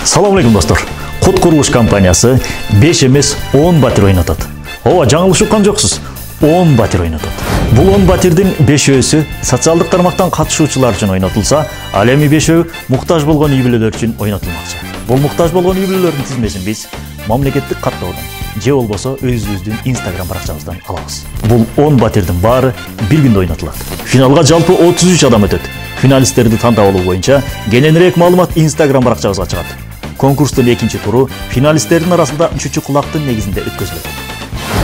Салам алейкум достор. Код курулуш компаниясы 5 эмес 10 батир ойнотот. Ооба, жаңылыш уккан жоксуз. 10 батир ойнотот. Бул 10 батирдин 5-өсү социалдык тармактан катышуучулар үчүн ойнотулса, ал эми 5-өө муктаж болгон үй-бүлөлөр үчүн ойнотулмакчы. Бул муктаж болгон үй-бүлөлөрдүн тизмесин биз мамлекеттик каттоодон же болбосо өзүбүздүн Instagram баракчабыздан алабыз. Бул 10 батирдин баары бир күндө ойнотулат. Финалга жалпы 33 адам өтөт. Финалисттерди тандап алуу боюнча кененирээк маалымат Instagram баракчабызга чыгат. Конкурстун экинчи туру финалисттердин арасында чүчү кулактын негизинде өткөзүлөт.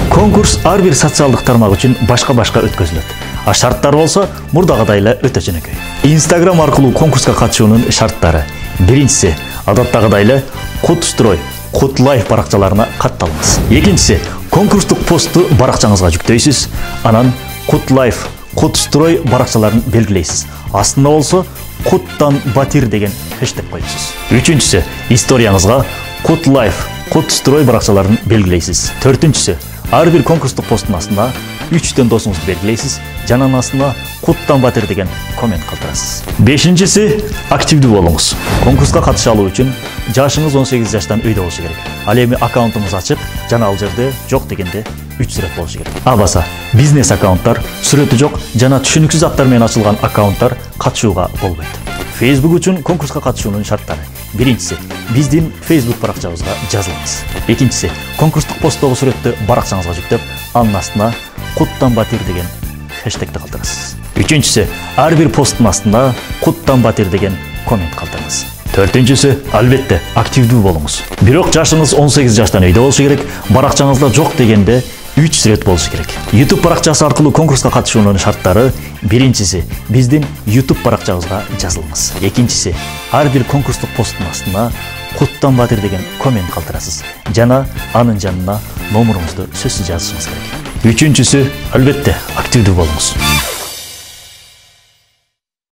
Конкурс ар бир социалдык тармак үчүн башка-башка өткөзүлөт. А шарттар болсо мурдагыдай эле өтө жөнөкөй. Instagram аркылуу конкурска катышуунун шарттары: биринчиси, адаттагыдай эле Кодстрой, Кодлайф баракчаларына катталыңыз. Экинчиси, конкурстук постту баракчаңызга жүктөйсүз, анан Кодлайф, Кодстрой баракчаларын белгилейсиз. Астында болсо Кодтан батир деген хэштег коюсуз. Үчүнчүсү, историяңызга Кодлайф, Кодстрой баракчаларын белгилейсиз. Төртүнчүсү, ар бир конкурстук посттун астына 3 досуңузду белгилейсиз, жана астына Кодтан батир деген коммент калтырасыз. Бешинчиси, активдүү болуңуз. Конкурска катыша алуу үчүн жашыңыз 18 жаштан өйдө болушу керек. Ал эми аккаунтуңуз ачык, жана ал жерде жок дегенде 3 сүрөт болушу керек. Абаса, бизнес аккаунттар, сүрөтү жок жана түшүнүксүз аттар менен ачылган аккаунттар катышууга болбойт. Facebook үчүн конкурска катышуунун шарттары: биринчиси, биздин Facebook баракчабызга жазылыңыз. Экинчиси, конкурстук посттогу сүрөттү баракчаңызга жүктөп, анын астына Кодтан батир деген хэштегти калтырасыз. Үчүнчүсү, ар бир посттун астына Кодтан батир деген коммент калтырыңыз. Төртүнчүсү, албетте, активдүү болуңуз. Бирок жашыңыз 18 жаштан өйдө болушу керек, баракчаңызда жок дегенде 3 сүрөт болушу керек. YouTube баракчасы аркылуу конкурска катышуунун шарттары: биринчиси, биздин YouTube баракчабызга жазылыңыз. Экинчиси, ар бир конкурстук посттун астына Кодтан батир деген коммент калтырасыз, жана анын жанына номуруңузду сөзсүз жазышыңыз керек. Үчүнчүсү, албетте, активдүү болуңуз.